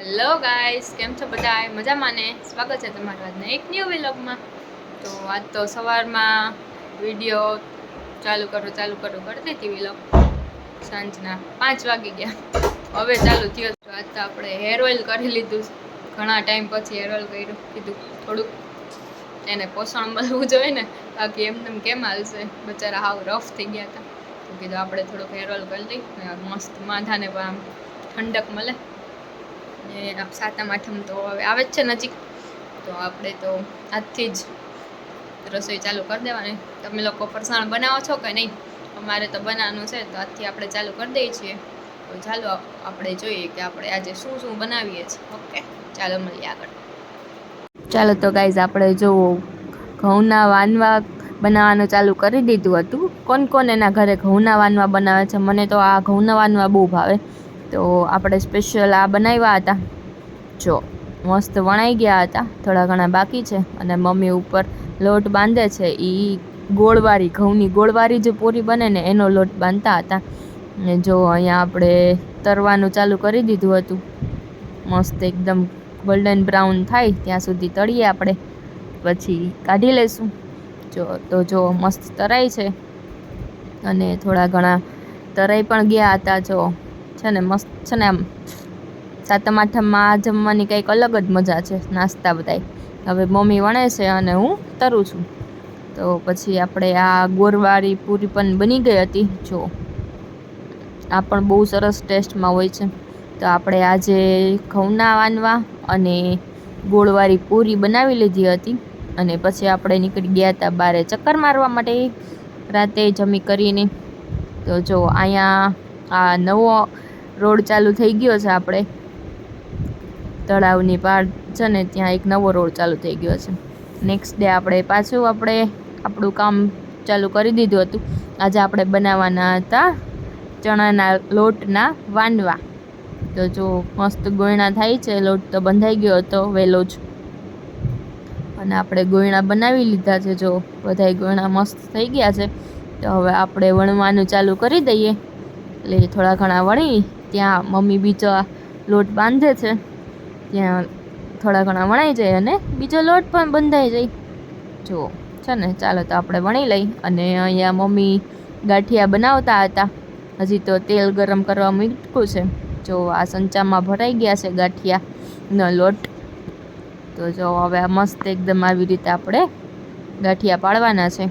Hello guys, કેમ છો બધા? મજામાં ને? સ્વાગત છે તમારું આજના એક ન્યૂ વ્લોગમાં. તો આજ તો સવારમાં વિડીયો ચાલુ કરતી હતી વ્લોગ. સાંજના 5 વાગી ગયા, હવે ચાલુ થયો. તો આજ તો આપણે હેર ઓઇલ કરી લીધું. ઘણા ટાઈમ પછી હેર ઓઇલ કર્યું. કીધું થોડુંક એને પોષણ મળવું જોઈએ ને, બાકી એમને કેમ હાલશે? બચારા હાવ રફ થઈ ગયા હતા. તો કીધું આપણે થોડુંક હેર ઓઇલ કરી લઈ, મસ્ત માથાને પણ આમ ઠંડક મળે. ને સાતમ આઠમ તો હવે આવે જ છે નજીક, તો આપણે તો આજથી જ રસોઈ ચાલુ કરી દેવાની. તમે લોકો ફરસાણ બનાવો છો કે નહીં? અમારે તો બનાવવાનું છે, તો આજથી આપણે ચાલુ કરી દઈએ છીએ. તો ચાલો આપણે જોઈએ કે આપણે આજે શું શું બનાવીએ છીએ. ઓકે, ચાલો મળીએ આગળ. ચાલો તો ગાઈઝ, આપણે જો ઘઉંના વાનવા બનાવવાનું ચાલુ કરી દીધું હતું. કોણ એના ઘરે ઘઉંના વાનવા બનાવે છે? મને તો આ ઘઉંના વાનવા બહુ ભાવે. તો આપણે સ્પેશિયલ આ બનાવ્યા હતા. જો મસ્ત વણાઈ ગયા હતા, થોડા ઘણા બાકી છે. અને મમ્મી ઉપર લોટ બાંધે છે. એ ગોળવાળી, ઘઉંની ગોળવાળી જે પૂરી બને ને એનો લોટ બાંધતા હતા. ને જો અહીંયા આપણે તરવાનું ચાલુ કરી દીધું હતું. મસ્ત એકદમ ગોલ્ડન બ્રાઉન થાય ત્યાં સુધી તળીએ આપણે, પછી કાઢી લઈશું. જો મસ્ત તરાય છે, અને થોડા ઘણા તરાઈ પણ ગયા હતા. જો છે ને મસ્ત છે ને, આમ સાતમ આઠમમાં જમવાની કંઈક અલગ જ મજા છે. નાસ્તા બધાય હવે મમ્મી વણે છે અને હું તરું છું. તો પછી આપણે આ ગોળવાળી પૂરી પણ બની ગઈ હતી. જો આ પણ બહુ સરસ ટેસ્ટમાં હોય છે. તો આપણે આજે ઘઉંના વાનવા અને ગોળવાળી પૂરી બનાવી લીધી હતી. અને પછી આપણે નીકળી ગયા હતા બારે ચક્કર મારવા માટે રાતે જમી કરીને. તો જો અહીંયા આ નવો રોડ ચાલુ થઈ ગયો છે. આપણે તળાવની પાર છે ને, ત્યાં એક નવો રોડ ચાલુ થઈ ગયો છે. નેક્સ્ટ ડે આપણે પાછું આપણું કામ ચાલુ કરી દીધું હતું. આજે આપણે બનાવવાના હતા ચણાના લોટના વાનવા. તો જો મસ્ત ગોયણા થાય છે. લોટ તો બંધાઈ ગયો હતો વહેલો જ, અને આપણે ગોયણા બનાવી લીધા છે. જો બધાય ગોયણા મસ્ત થઈ ગયા છે. તો હવે આપણે વણવાનું ચાલુ કરી દઈએ. એટલે થોડા ઘણા વણી, ત્યાં મમ્મી બીજો લોટ બાંધે છે, ત્યાં થોડા ઘણા વણાઈ જાય અને બીજો લોટ પણ બંધાઈ જાય. જો છે ને, ચાલો તો આપણે વણી લઈ. અને અહીંયા મમ્મી ગાંઠિયા બનાવતા હતા. હજી તો તેલ ગરમ કરવા મૂક્યું છે. જો આ સંચામાં ભરાઈ ગયા છે ગાંઠિયાનો લોટ. તો જો હવે આ મસ્ત એકદમ આવી રીતે આપણે ગાંઠિયા પાડવાના છે.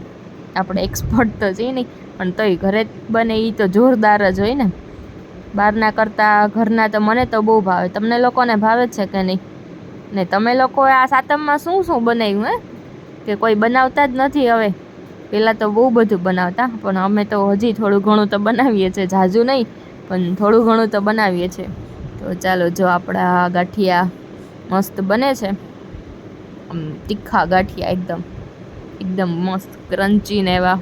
આપણે એક્સપર્ટ તો છીએ નહીં, પણ તોય ઘરે બને એ તો જોરદાર જ હોય ને. બહારના કરતાં ઘરના તો મને તો બહુ ભાવે. તમને લોકોને ભાવે છે કે નહીં? ને તમે લોકો આ સાતમમાં શું શું બનાવ્યું હે? કે કોઈ બનાવતા જ નથી હવે? પહેલાં તો બહુ બધું બનાવતા, પણ અમે તો હજી થોડું ઘણું તો બનાવીએ છીએ. ઝાઝું નહીં, પણ થોડું ઘણું તો બનાવીએ છીએ. તો ચાલો, જો આપણા ગાંઠિયા મસ્ત બને છે. તીખા ગાંઠિયા એકદમ મસ્ત ક્રન્ચી ને એવા,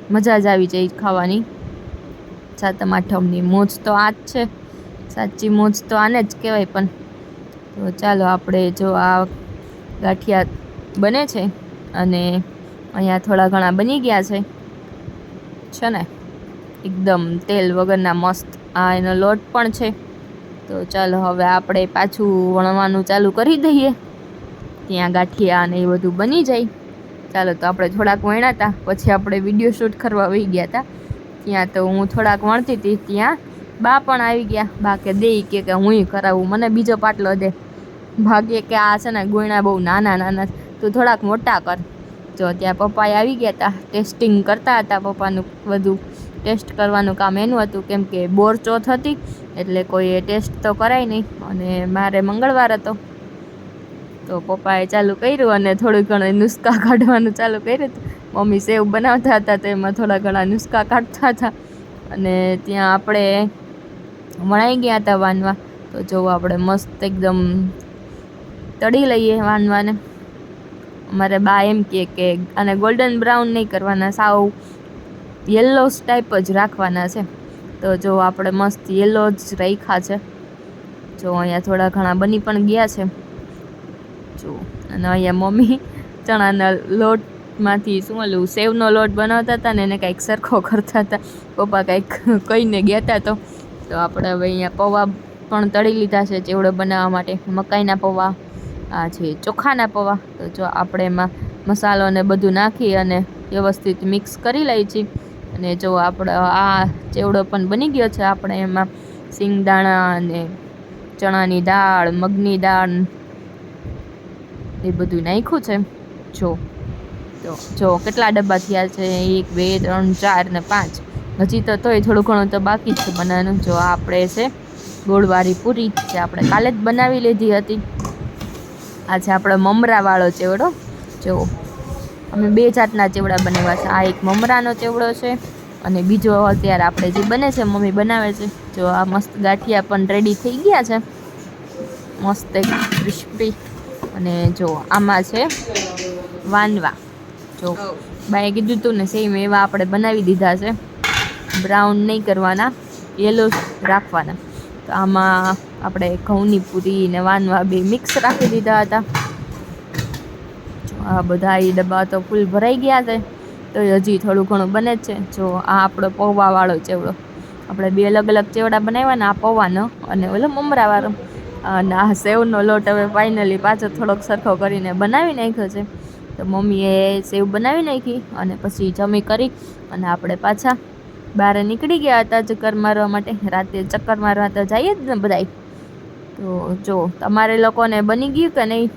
મજા જ આવી જાય ખાવાની. સાતમ આઠમની મોજ તો આ જ છે. સાચી મોજ તો આને જ કહેવાય. પણ તો ચાલો, આપણે જો આ ગાંઠિયા બને છે, અને અહીંયા થોડા ઘણા બની ગયા છે ને, એકદમ તેલ વગરના મસ્ત. આ એનો લોટ પણ છે. તો ચાલો હવે આપણે પાછું વણવાનું ચાલુ કરી દઈએ. ત્યાં ગાંઠિયા અને એ બધું બની જાય. ચાલો તો આપણે થોડાક વણ્યા હતા, પછી આપણે વિડીયો શૂટ કરવા વહી ગયા હતા. ત્યાં તો હું થોડાક વણતી હતી, ત્યાં બા પણ આવી ગયા. બા કે દે કે હું કરાવું, મને બીજો પાટલો દે. ભાગ્યે કે આ છે ને ગોયણા બહુ નાના, તું થોડાક મોટા કર. જો ત્યાં પપ્પાએ આવી ગયા હતા, ટેસ્ટિંગ કરતા હતા. પપ્પાનું બધું ટેસ્ટ કરવાનું કામ એનું હતું, કેમ કે બોર ચોથ હતી એટલે કોઈએ ટેસ્ટ તો કરાય નહીં. અને મારે મંગળવાર હતો, તો પપ્પાએ ચાલુ કર્યું અને થોડું ઘણું નુસ્ખા કાઢવાનું ચાલુ કર્યું હતું. મમ્મી સેવ બનાવતા હતા, તો એમાં થોડા ઘણા નુસ્ખા કાઢતા હતા. અને ત્યાં આપણે વણાઈ ગયા હતા વાનવા. તો જો આપણે મસ્ત એકદમ તળી લઈએ વાનવાને. અમારે બા એમ કે આને ગોલ્ડન બ્રાઉન નહીં કરવાના, સાવ યલો ટાઈપ જ રાખવાના છે. તો જો આપણે મસ્ત યલો જ રાખ્યા છે. જો અહીંયા થોડા ઘણા બની પણ ગયા છે. જો અને અહીંયા મમ્મી ચણાના લોટમાંથી શું ઓલું સેવનો લોટ બનાવતા હતા ને, એને કાંઈક સરખો કરતા હતા. પપ્પા કાંઈક કહીને ગયા હતા. તો આપણે હવે અહીંયા પૌવા પણ તળી લીધા છે ચેવડો બનાવવા માટે. મકાઈના પૌવા, આ છે ચોખાના પૌવા. તો જો આપણે એમાં મસાલો ને બધું નાખી અને વ્યવસ્થિત મિક્સ કરી લઈએ છીએ. અને જો આપણે આ ચેવડો પણ બની ગયો છે. આપણે એમાં સિંગદાણા અને ચણાની દાળ, મગની દાળ એ બધું નાખ્યું છે. તો જો કેટલા ડબ્બા થયા છે, 1 2 3 4 ને 5. હજી તો તોય થોડું ઘણું તો બાકી જ છે બનાવવાનું. જો આપણે છે ગોળવાળી પૂરી, જે આપણે કાલે જ બનાવી લીધી હતી. આ છે આપણો મમરાવાળો ચેવડો. જો અમે 2 જાતના ચેવડા બનાવ્યા છે. આ એક મમરાનો ચેવડો છે અને બીજો અત્યારે આપણે જે બને છે, મમ્મી બનાવે છે. જો આ મસ્ત ગાંઠિયા પણ રેડી થઈ ગયા છે, મસ્ત ક્રિસ્પી. અને જો આમાં છે વાનવા. જો બાએ કીધું હતું ને સેમ એવા આપણે બનાવી દીધા છે. બ્રાઉન નહીં કરવાના, યલો રાખવાના. તો આમાં આપણે ઘઉંની પૂરી ને વાનવા 2 મિક્સ રાખી દીધા હતા. જો આ બધા એ ડબ્બા તો ફૂલ ભરાઈ ગયા છે, તો હજી થોડું ઘણું બને જ છે. જો આ આપણો પૌવાવાળો ચેવડો. આપણે 2 અલગ અલગ ચેવડા બનાવ્યા ને, આ પૌવાનો અને ઓલો મમરાવાળો. અને આ સેવનો લોટ હવે ફાઇનલી પાછો થોડોક સરખો કરીને બનાવી નાખ્યો છે. તો મમ્મીએ સેવ બનાવી નાખી અને પછી જમી કરી અને આપણે પાછા બહાર નીકળી ગયા હતા ચક્કર મારવા માટે. રાતે ચક્કર મારવા તો જઈએ જ ને બધાય. તો જો તમારે લોકોને બની ગયું કે નહીં,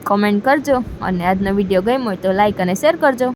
કોમેન્ટ કરજો. અને આજનો વિડીયો ગમ્યો હોય તો લાઈક અને શેર કરજો.